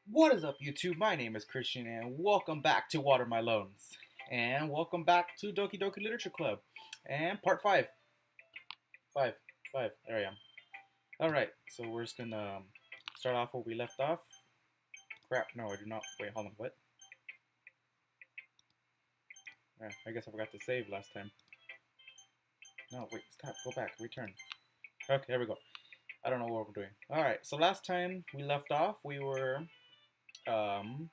What is up, YouTube? My name is Christian, and welcome back to Water My Loans. And welcome back to Doki Doki Literature Club. And part 5. 5. 5. There I am. Alright, so we're just gonna start off where we left off. Crap, no, I do not. Wait, hold on, what? I guess I forgot to save last time. No, wait, stop, go back, return. Okay, here we go. I don't know what we're doing. Alright, so last time we left off, we were um,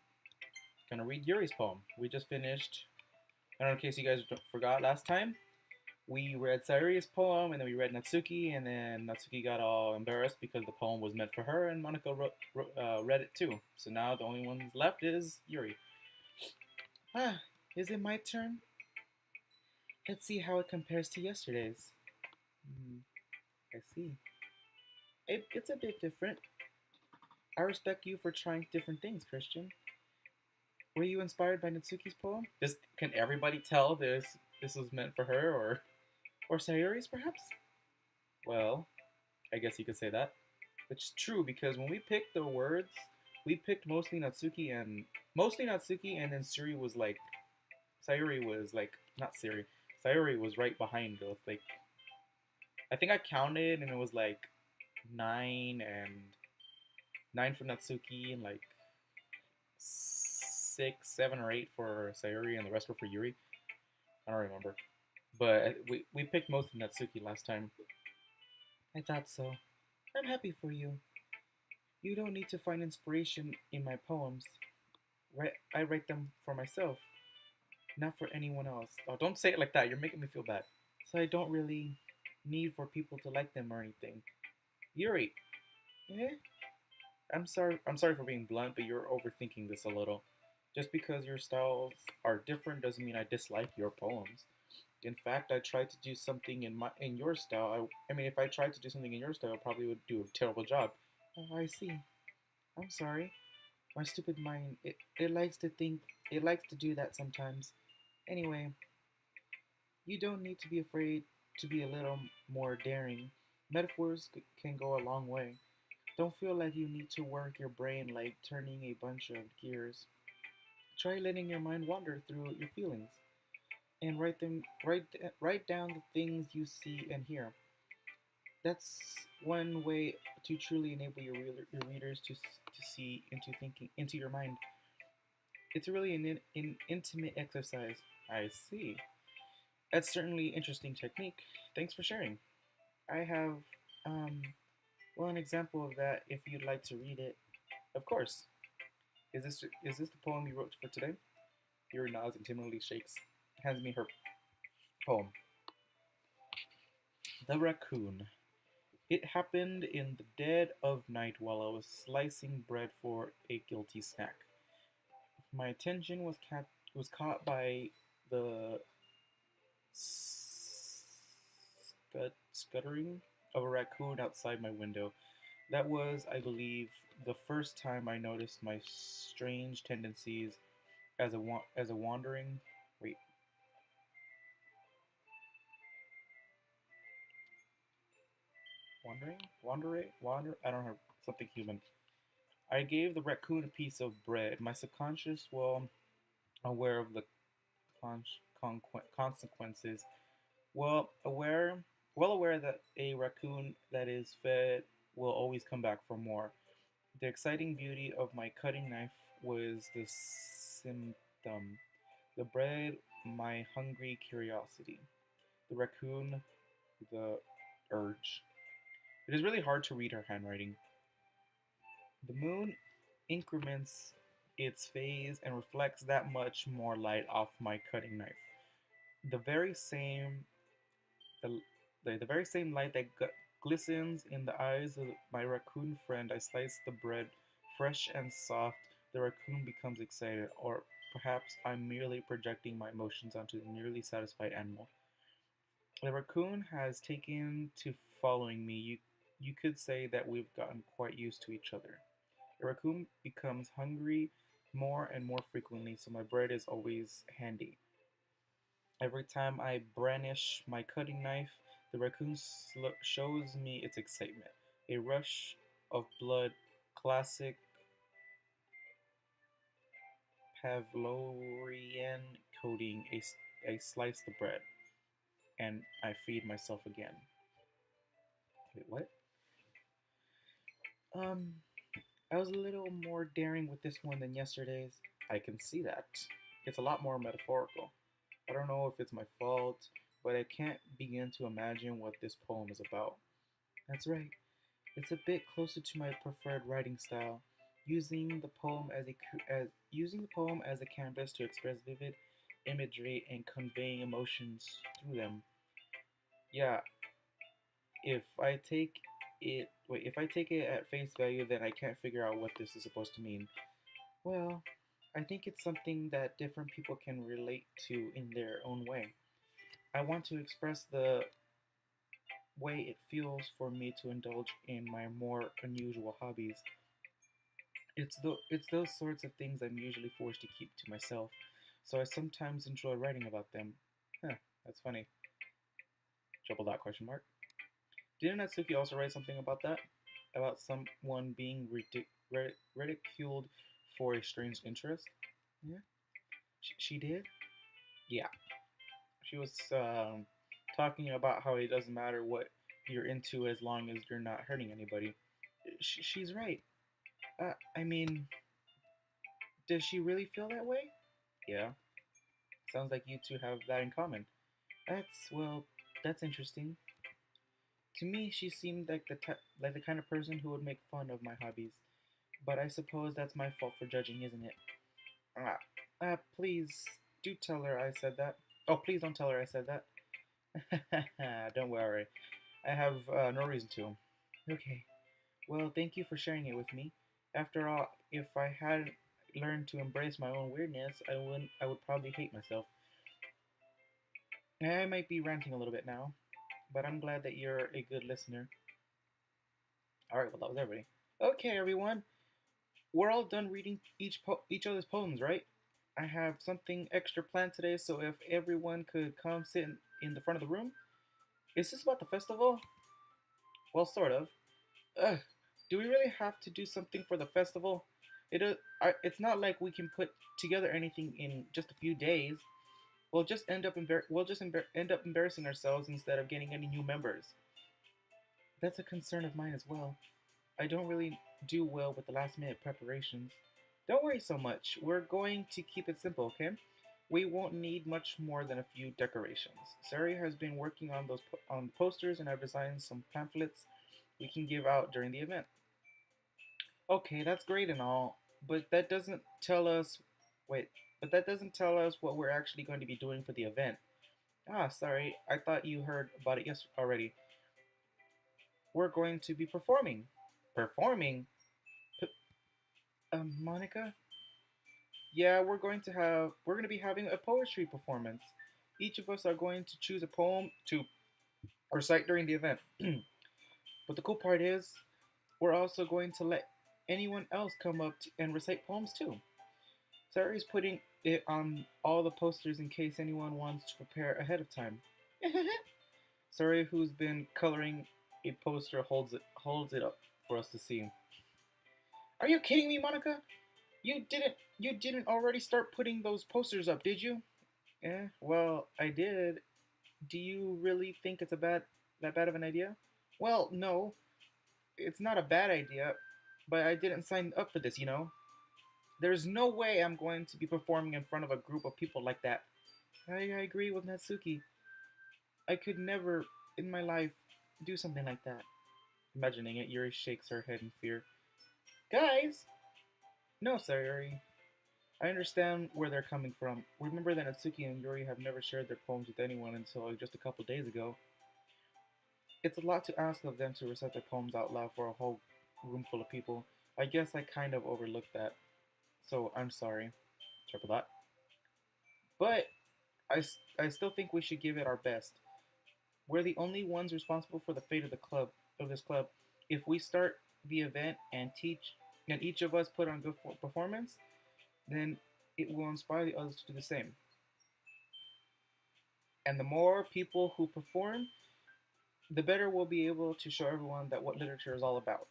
gonna read Yuri's poem. We just finished. I don't know in case you guys forgot last time. We read Sayuri's poem, and then we read Natsuki, and then Natsuki got all embarrassed because the poem was meant for her, and Monica read it too. So now the only one left is Yuri. Ah, is it my turn? Let's see how it compares to yesterday's. I see. It's a bit different. I respect you for trying different things, Christian. Were you inspired by Natsuki's poem? Can everybody tell this was meant for her, or Sayuri's perhaps? Well, I guess you could say that. Which is true because when we picked the words, we picked mostly Natsuki, and then Sayuri was like not Siri. Sayuri was right behind us. Like I think I counted, and it was like nine and nine for Natsuki, and like 6, 7, or 8 for Sayuri, and the rest were for Yuri. I don't remember, but we picked most of Natsuki last time. I thought so. I'm happy for you. You don't need to find inspiration in my poems. I write them for myself, not for anyone else. Oh, don't say it like that. You're making me feel bad. So I don't really need for people to like them or anything. Yuri, eh? I'm sorry for being blunt, but you're overthinking this a little. Just because your styles are different doesn't mean I dislike your poems. In fact, I tried to do something in your style. I mean, if I tried to do something in your style, I probably would do a terrible job. Oh, I see. I'm sorry. My stupid mind, it likes to think, it likes to do that sometimes. Anyway, you don't need to be afraid to be a little more daring. Metaphors can go a long way. Don't feel like you need to work your brain like turning a bunch of gears. Try letting your mind wander through your feelings and write down the things you see and hear. That's one way to truly enable your readers to see into thinking into your mind. It's really an intimate exercise. I see. That's certainly interesting technique. Thanks for sharing. I have um, an example of that if you'd like to read it. Of course. Is this the poem you wrote for today? Yuri nods and timidly hands me her poem. The Raccoon. It happened in the dead of night while I was slicing bread for a guilty snack. My attention was caught by the scuttering of a raccoon outside my window. That was, I believe, the first time I noticed my strange tendencies as a wandering. Wait, wander. I don't know, something human. I gave the raccoon a piece of bread. My subconscious, well aware of the consequences, well aware, well aware that a raccoon that is fed will always come back for more. The exciting beauty of my cutting knife was the symptom. The bread, my hungry curiosity. The raccoon, the urge. It is really hard to read her handwriting. The moon increments its phase and reflects that much more light off my cutting knife. The very same the, the very same light that glistens in the eyes of my raccoon friend. I slice the bread fresh and soft. The raccoon becomes excited, or perhaps I'm merely projecting my emotions onto the nearly satisfied animal. The raccoon has taken to following me. You could say that we've gotten quite used to each other. The raccoon becomes hungry more and more frequently, so my bread is always handy. Every time I brandish my cutting knife, the raccoon shows me its excitement. A rush of blood, classic Pavlovian coating I slice the bread, and I feed myself again. Wait, what? Um, I was a little more daring with this one than yesterday's. I can see that. It's a lot more metaphorical. I don't know if it's my fault, but I can't begin to imagine what this poem is about. That's right. It's a bit closer to my preferred writing style, using the poem as a canvas to express vivid imagery and conveying emotions through them. Yeah, if I take it at face value, then I can't figure out what this is supposed to mean. Well, I think it's something that different people can relate to in their own way. I want to express the way it feels for me to indulge in my more unusual hobbies. It's those sorts of things I'm usually forced to keep to myself, so I sometimes enjoy writing about them. Huh, that's funny. Triple dot question mark. Didn't Natsuki also write something about that? About someone being ridiculed for a strange interest? Yeah, she did? Yeah. She was talking about how it doesn't matter what you're into as long as you're not hurting anybody. She's right. I mean, does she really feel that way? Yeah. Sounds like you two have that in common. Well, that's interesting. To me, she seemed like like the kind of person who would make fun of my hobbies. But I suppose that's my fault for judging, isn't it? Please do tell her I said that. Oh, please don't tell her I said that. Don't worry. I have no reason to. Okay. Well, thank you for sharing it with me. After all, if I hadn't learned to embrace my own weirdness, I would probably hate myself. I might be ranting a little bit now, but I'm glad that you're a good listener. All right, well that was everybody. Okay, everyone, we're all done reading each other's poems, right? I have something extra planned today, so if everyone could come sit in the front of the room. Is this about the festival? Well, sort of. Ugh, do we really have to do something for the festival? It's not like we can put together anything in just a few days. We'll just end up embarrassing ourselves instead of getting any new members. That's a concern of mine as well. I don't really do well with the last minute preparations. Don't worry so much. We're going to keep it simple, okay? We won't need much more than a few decorations. Sari has been working on on posters, and I've designed some pamphlets we can give out during the event. Okay, that's great and all, but that doesn't tell us. Wait, but that doesn't tell us what we're actually going to be doing for the event. Ah, sorry, I thought you heard about it yesterday already. We're going to be performing. Performing? P- Monica? Yeah, we're going to be having a poetry performance. Each of us are going to choose a poem to recite during the event. But the cool part is, we're also going to let anyone else come up and recite poems too. Sari's putting it on all the posters in case anyone wants to prepare ahead of time. Sari, who's been coloring a poster, holds it up for us to see. Are you kidding me, Monica? You didn't already start putting those posters up, did you? Well, I did. Do you really think it's a that bad of an idea? Well, no, it's not a bad idea, but I didn't sign up for this. There's no way I'm going to be performing in front of a group of people like that. I agree with Natsuki. I could never, in my life, do something like that. Imagining it, Yuri shakes her head in fear. Guys! No, Sayuri. I understand where they're coming from. Remember that Natsuki and Yuri have never shared their poems with anyone until just a couple days ago. It's a lot to ask of them to recite their poems out loud for a whole room full of people. I guess I kind of overlooked that. So I'm sorry. Triple dot. But I still think we should give it our best. We're the only ones responsible for the fate of this club. If we start the event and each of us put on good performance, then it will inspire the others to do the same. And the more people who perform, the better we'll be able to show everyone that what literature is all about.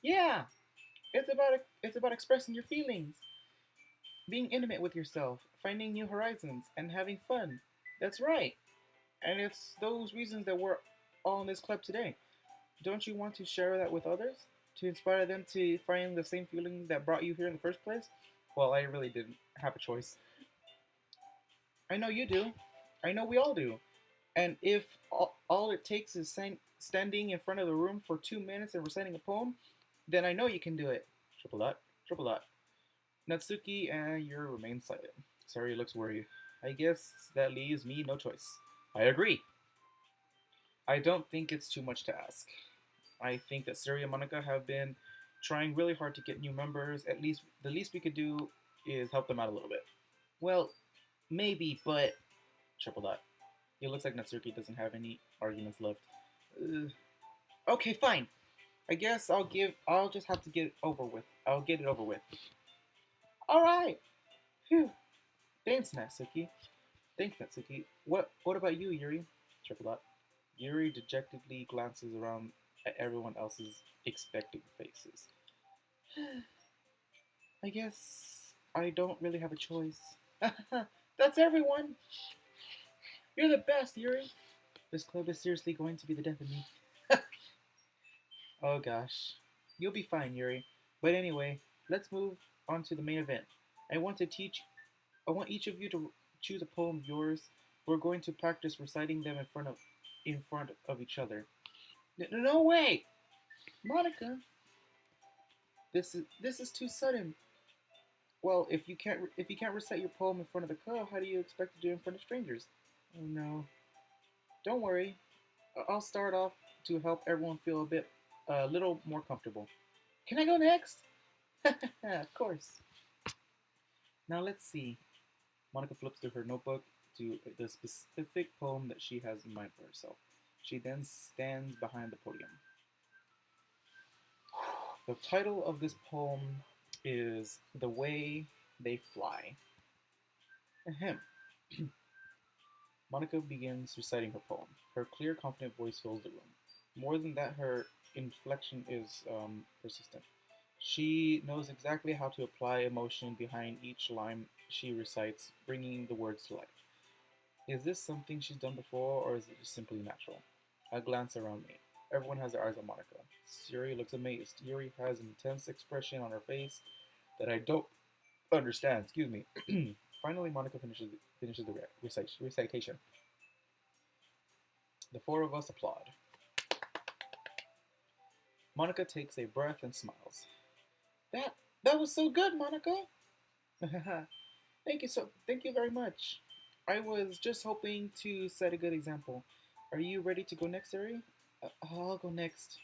Yeah, it's about expressing your feelings. being intimate with yourself, finding new horizons, and having fun. That's right. And it's those reasons that we're all in this club today. Don't you want to share that with others? To inspire them to find the same feelings that brought you here in the first place? Well, I really didn't have a choice. I know you do. I know we all do. And if all it takes is standing in front of the room for 2 minutes and reciting a poem, then I know you can do it. Triple dot, triple dot. Natsuki and Yuri remain silent. Sari looks worried. I guess that leaves me no choice. I agree. I don't think it's too much to ask. I think that Siri and Monica have been trying really hard to get new members. At least the least we could do is help them out a little bit. Well, maybe, but triple dot. It looks like Natsuki doesn't have any arguments left. Okay, fine. I guess I'll just have to get it over with. I'll get it over with. All right. Phew. Thanks, Natsuki. Thanks, Natsuki. What about you, Yuri? Triple dot. Yuri dejectedly glances around at everyone else's expecting faces. I guess I don't really have a choice. That's everyone. You're the best, Yuri. This club is seriously going to be the death of me. Oh gosh. You'll be fine, Yuri. But anyway, let's move on to the main event. I want to teach I want each of you to choose a poem of yours. We're going to practice reciting them in front of each other. No way! Monica, this is too sudden. Well, if you can't recite your poem in front of the club, how do you expect to do it in front of strangers? Oh no. Don't worry. I'll start off to help everyone feel a little more comfortable. Can I go next? Of course. Now let's see. Monica flips through her notebook to the specific poem that she has in mind for herself. She then stands behind the podium. The title of this poem is The Way They Fly. Ahem. Monica begins reciting her poem. Her clear, confident voice fills the room. More than that, her inflection is persistent. She knows exactly how to apply emotion behind each line she recites, bringing the words to life. Is this something she's done before, or is it just simply natural? I glance around me. Everyone has their eyes on Monica. Yuri looks amazed. Yuri has an intense expression on her face that I don't understand. Excuse me. Finally, Monica finishes the recitation. The four of us applaud. Monica takes a breath and smiles. That was so good, Monica. Thank you very much. I was just hoping to set a good example. Are you ready to go next, Yuri? I'll go next.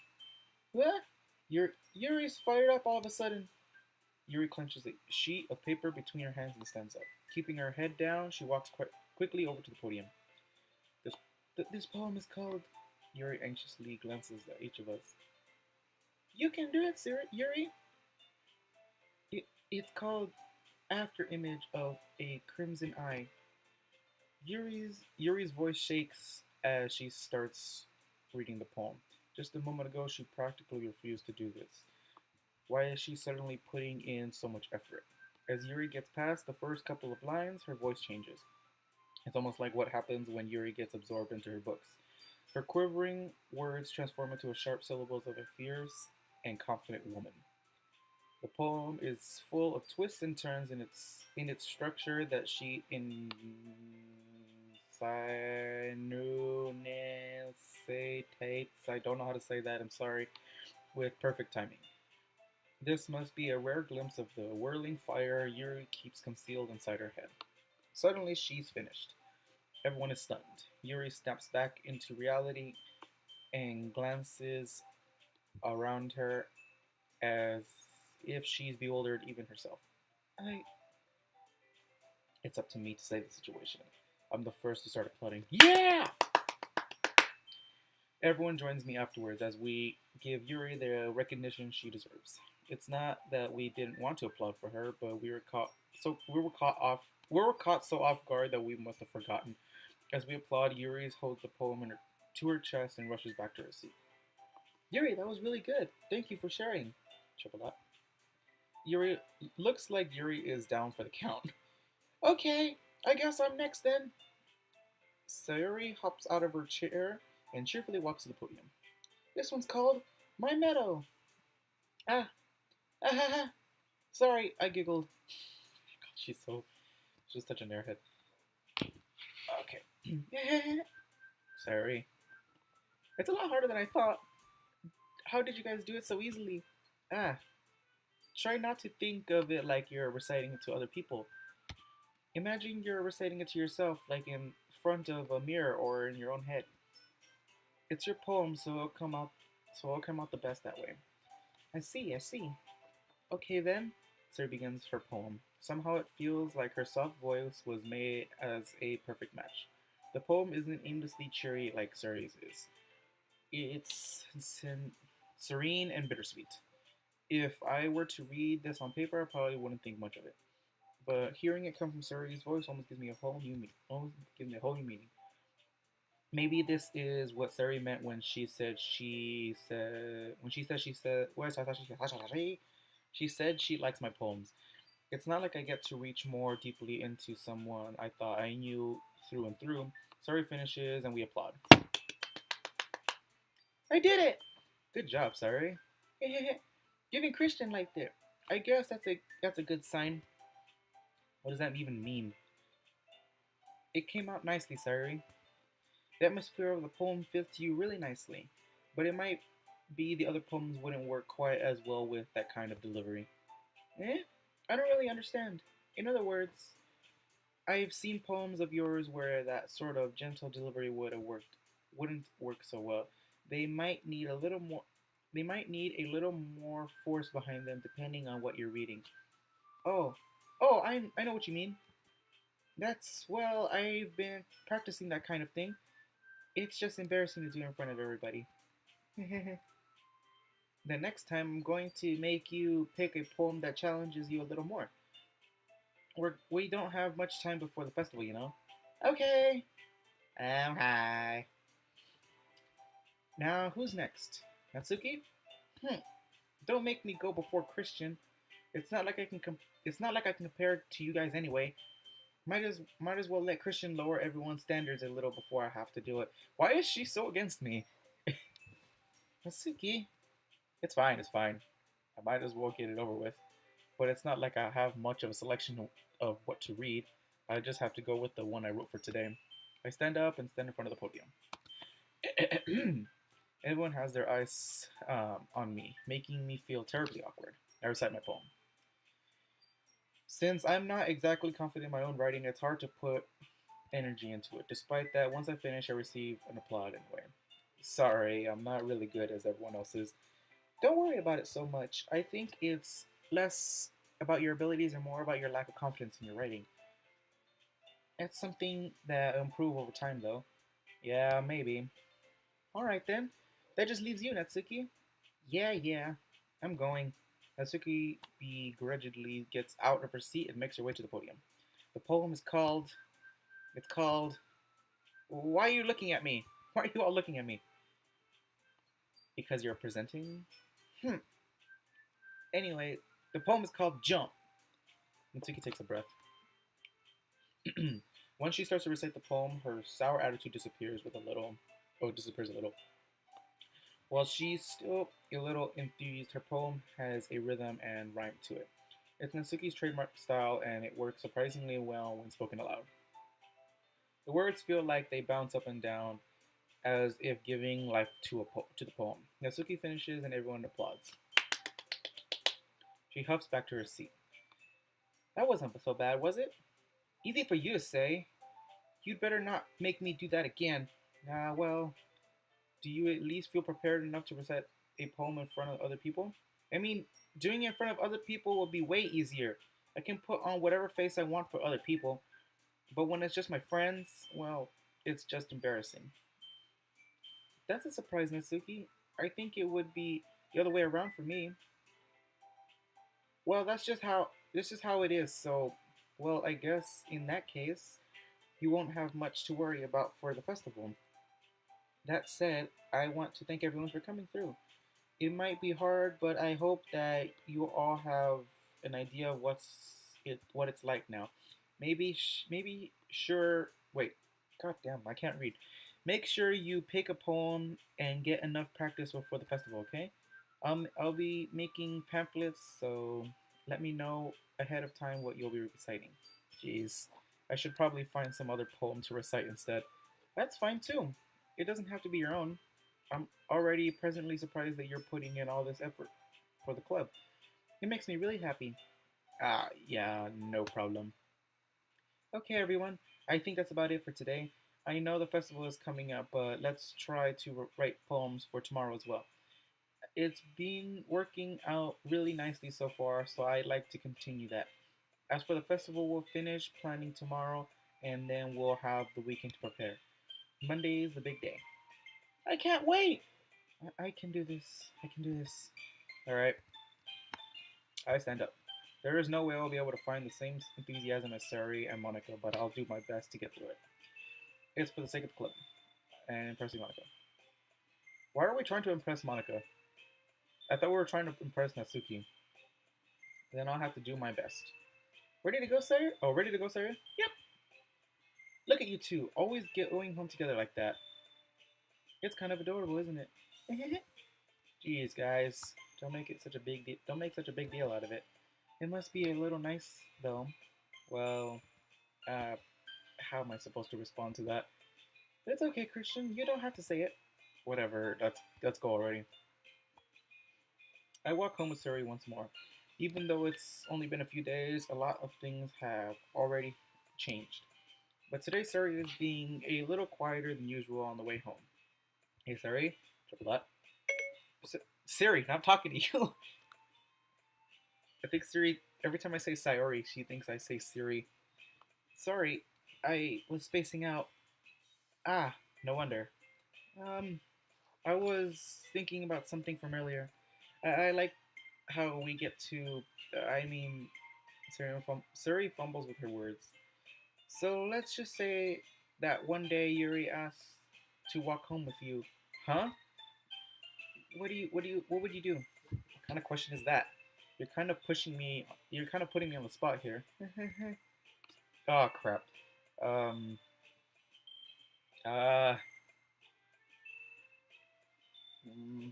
What? Yuri's fired up all of a sudden. Yuri clenches a sheet of paper between her hands and stands up. Keeping her head down, she walks quickly over to the podium. This poem is called... Yuri anxiously glances at each of us. You can do it, Yuri. It's called After Image of a Crimson Eye. Yuri's voice shakes as she starts reading the poem. Just a moment ago, she practically refused to do this. Why is she suddenly putting in so much effort? As Yuri gets past the first couple of lines, her voice changes. It's almost like what happens when Yuri gets absorbed into her books. Her quivering words transform into sharp syllables of a fierce and confident woman. The poem is full of twists and turns in its structure that she insinuates. I don't know how to say that, I'm sorry, with perfect timing. This must be a rare glimpse of the whirling fire Yuri keeps concealed inside her head. Suddenly, she's finished. Everyone is stunned. Yuri snaps back into reality and glances around her as if she's bewildered even herself. It's up to me to save the situation. I'm the first to start applauding. Yeah! Everyone joins me afterwards as we give Yuri the recognition she deserves. It's not that we didn't want to applaud for her, but we were caught so off guard that we must have forgotten. As we applaud, Yuri holds the poem to her chest and rushes back to her seat. Yuri, that was really good. Thank you for sharing. Triple dot. Yuri looks like Yuri is down for the count. Okay, I guess I'm next then. Sayuri hops out of her chair and cheerfully walks to the podium. This one's called My Meadow. Ah, ah ha ha. Sorry, I giggled. God, she's such an airhead. Okay. Sayuri, it's a lot harder than I thought. How did you guys do it so easily? Ah, try not to think of it like you're reciting it to other people. Imagine you're reciting it to yourself, like in front of a mirror or in your own head. It's your poem, so it'll come out the best that way. I see, I see. Okay then, Sarah begins her poem. Somehow it feels like her soft voice was made as a perfect match. The poem isn't aimlessly cheery like Suri's is. It's serene and bittersweet. If I were to read this on paper, I probably wouldn't think much of it. But hearing it come from Suri's voice almost gives me a whole new meaning. Almost gives me a whole new meaning. Maybe this is what Sari meant when she said she said she likes my poems. It's not like I get to reach more deeply into someone I thought I knew through and through. Sari finishes and we applaud. I did it! Good job, Sari. Giving Christian like that. I guess that's a good sign. What does that even mean? It came out nicely, Sari. The atmosphere of the poem fits you really nicely, but it might be the other poems wouldn't work quite as well with that kind of delivery. Eh? I don't really understand. In other words, I've seen poems of yours where that sort of gentle delivery wouldn't work so well. They might need a little more they might need a little more force behind them depending on what you're reading. Oh. Oh, I know what you mean. I've been practicing that kind of thing. It's just embarrassing to do in front of everybody. The next time I'm going to make you pick a poem that challenges you a little more. We don't have much time before the festival, you know? Okay. Hi. Now, who's next? Natsuki? Don't make me go before Christian. It's not like I can compare to you guys anyway. Might as well let Christian lower everyone's standards a little before I have to do it. Why is she so against me? Natsuki, it's fine, it's fine. I might as well get it over with. But it's not like I have much of a selection of what to read. I just have to go with the one I wrote for today. I stand up and stand in front of the podium. Everyone has their eyes on me, making me feel terribly awkward. I recite my poem. Since I'm not exactly confident in my own writing, it's hard to put energy into it. Despite that, once I finish, I receive an applaud anyway. Sorry, I'm not really good as everyone else is. Don't worry about it so much. I think it's less about your abilities and more about your lack of confidence in your writing. It's something that will improve over time, though. Yeah, maybe. Alright then. That just leaves you, Natsuki. Yeah. I'm going. Natsuki begrudgingly gets out of her seat and makes her way to the podium. The poem is called. It's called. Why are you looking at me? Why are you all looking at me? Because you're presenting? Anyway, the poem is called Jump. Natsuki takes a breath. Once she starts to recite the poem, her sour attitude disappears a little. While she's still a little enthused, her poem has a rhythm and rhyme to it. It's Natsuki's trademark style, and it works surprisingly well when spoken aloud. The words feel like they bounce up and down, as if giving life to the poem. Natsuki finishes, and everyone applauds. She huffs back to her seat. That wasn't so bad, was it? Easy for you to say. You'd better not make me do that again. Well, do you at least feel prepared enough to recite a poem in front of other people? I mean, doing it in front of other people will be way easier. I can put on whatever face I want for other people. But when it's just my friends, well, it's just embarrassing. That's a surprise, Natsuki. I think it would be the other way around for me. Well, this is how it is, so well, I guess in that case, you won't have much to worry about for the festival. That said, I want to thank everyone for coming through. It might be hard, but I hope that you all have an idea of what it's like now. Maybe sure. Wait, god damn, I can't read. Make sure you pick a poem and get enough practice before the festival. Okay. I'll be making pamphlets, so let me know ahead of time what you'll be reciting. Jeez, I should probably find some other poem to recite instead. That's fine too. It doesn't have to be your own. I'm already presently surprised that you're putting in all this effort for the club. It makes me really happy. Ah, yeah, no problem. Okay, everyone. I think that's about it for today. I know the festival is coming up, but let's try to write poems for tomorrow as well. It's been working out really nicely so far, so I'd like to continue that. As for the festival, we'll finish planning tomorrow, and then we'll have the weekend to prepare. Monday is the big day. I can't wait! I can do this. I can do this. Alright, I stand up. There is no way I'll be able to find the same enthusiasm as Sari and Monica, but I'll do my best to get through it. It's for the sake of the club and impressing Monica. Why are we trying to impress Monica? I thought we were trying to impress Natsuki. Then I'll have to do my best. Ready to go, Sari? Oh, ready to go, Sari? Yep. Look at you two, always going home together like that. It's kind of adorable, isn't it? Jeez, guys, don't make such a big deal out of it. It must be a little nice, though. Well, how am I supposed to respond to that? It's okay, Christian. You don't have to say it. Whatever. Let's go already. I walk home with Suri once more. Even though it's only been a few days, a lot of things have already changed. But today, Suri is being a little quieter than usual on the way home. Hey, Suri. Triple that. Siri, I'm talking to you. I think Siri, every time I say Sayori, she thinks I say Siri. Sorry, I was spacing out. Ah, no wonder. Um, I was thinking about something from earlier. I like how we get to. I mean, Suri fumbles with her words. So let's just say that one day Yuri asks to walk home with you. Huh? What would you do? What kind of question is that? You're kind of pushing me. You're kind of putting me on the spot here. Oh crap. Um. Uh. mm,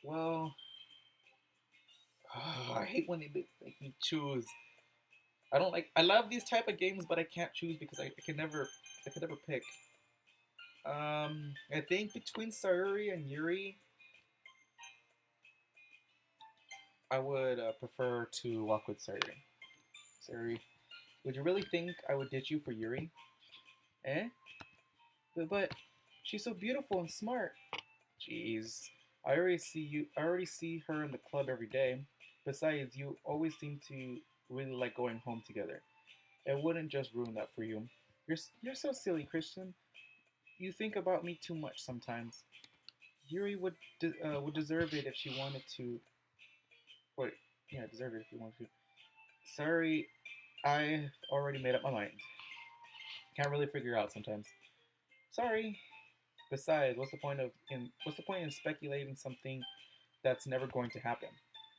well. I hate when they make me choose. I don't like. I love these type of games, but I can't choose because I can never. I can never pick. I think between Sayuri and Yuri, I would prefer to walk with Sayuri. Sayuri, would you really think I would ditch you for Yuri? Eh? But she's so beautiful and smart. Jeez, I already see her in the club every day. Besides, you always seem to really like going home together. It wouldn't just ruin that for you. You're so silly, Christian. You think about me too much sometimes. Yuri would deserve it if she wanted to. Wait, yeah, deserve it if you wanted to. Sorry, I've already made up my mind. Can't really figure out sometimes. Sorry. Besides, what's the point in speculating something that's never going to happen?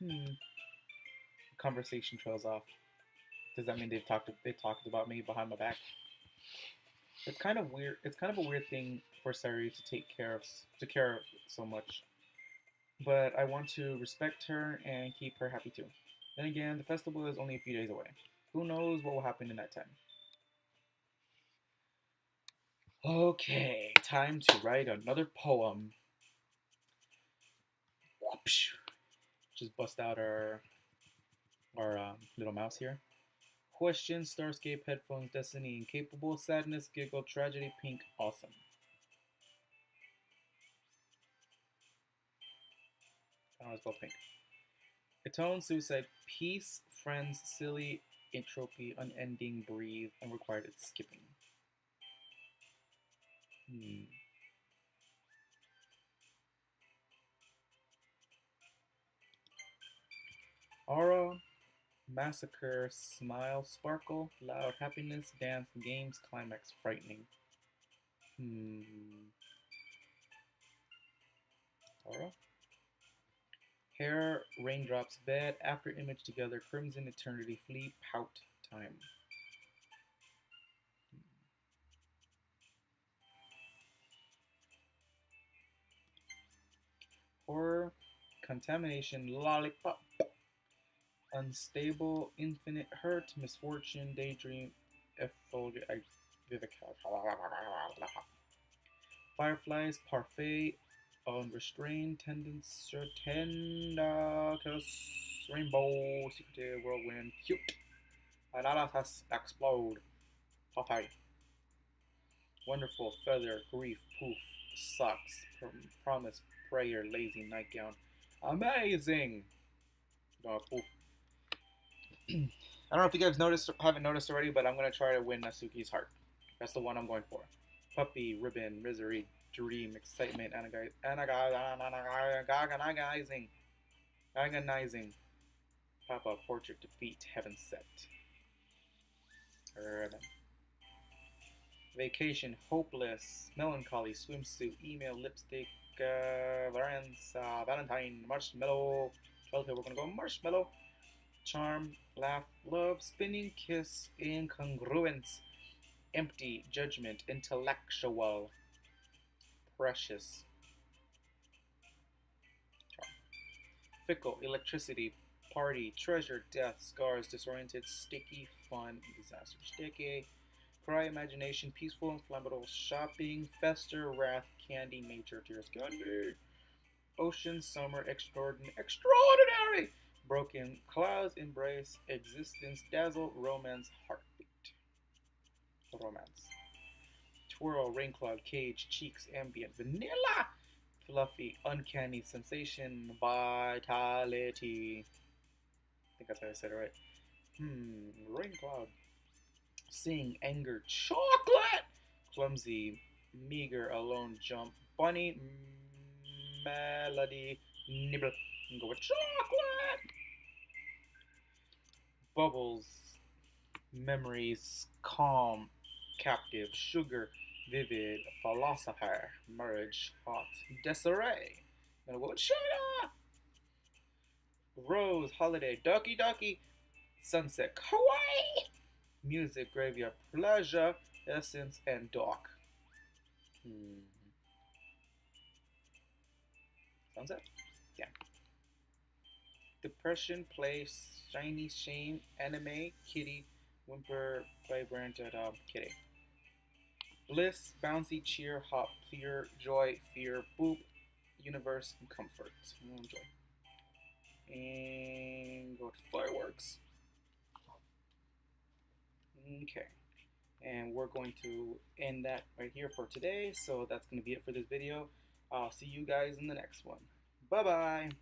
Hmm. Conversation trails off. Does that mean they talked about me behind my back? It's kind of weird. It's kind of a weird thing for Sari to care of so much. But I want to respect her and keep her happy too. Then again, the festival is only a few days away. Who knows what will happen in that time? Okay, time to write another poem. Whoopsh. Just bust out our little mouse here. Question: Starscape, headphones, destiny, incapable, sadness, giggle, tragedy, pink, awesome. I was both pink. Atone, suicide, peace, friends, silly, entropy, unending, breathe, unrequited, skipping. Hmm. Aura, massacre, smile, sparkle, loud, happiness, dance, games, climax, frightening. Hmm. Aura? Hair, raindrops, bed, after image together, crimson eternity, flee, pout, time. Horror, contamination, lollipop, unstable, infinite hurt, misfortune, daydream, effulgent, fireflies, parfait, unrestrained, tendacus, rainbow, secretive, whirlwind, cute, alalas, explode, Popeye, wonderful, feather, grief, poof, sucks, promise, prayer, lazy, nightgown, amazing, poof. I don't know if you guys haven't noticed already, but I'm gonna try to win Natsuki's heart. That's the one I'm going for. Puppy, ribbon, misery, dream, excitement, agonizing. Papa, portrait, defeat, heaven set. Ribbon. Vacation, hopeless, melancholy, swimsuit, email, lipstick, Valentine, marshmallow. Childhood, we're gonna go marshmallow. Charm, laugh, love, spinning, kiss, incongruence, empty, judgment, intellectual, precious, charm. Fickle, electricity, party, treasure, death, scars, disoriented, sticky, fun, disaster, sticky, cry, imagination, peaceful, inflammable, shopping, fester, wrath, candy, nature, tears, candy, ocean, summer, extraordinary, broken, clouds, embrace, existence, dazzle, romance, heartbeat, romance, twirl, rain cloud, cage, cheeks, ambient, vanilla, fluffy, uncanny, sensation, vitality. I think that's how I said it right. Rain cloud, sing, anger, chocolate, clumsy, meager, alone, jump, bunny, melody, nibble. Go with chocolate. Bubbles, memories, calm, captive, sugar, vivid, philosopher, merge, hot, disarray. Gonna go with sugar. Rose, holiday, ducky, ducky, sunset, kawaii. Music, graveyard, pleasure, essence, and dark. Sunset? Yeah. Depression, play, shiny, shame, anime, kitty, whimper, vibrant, kitty. Bliss, bouncy, cheer, hop, clear, joy, fear, boop, universe, and comfort. Joy. And go to fireworks. Okay. And we're going to end that right here for today. So that's going to be it for this video. I'll see you guys in the next one. Bye-bye.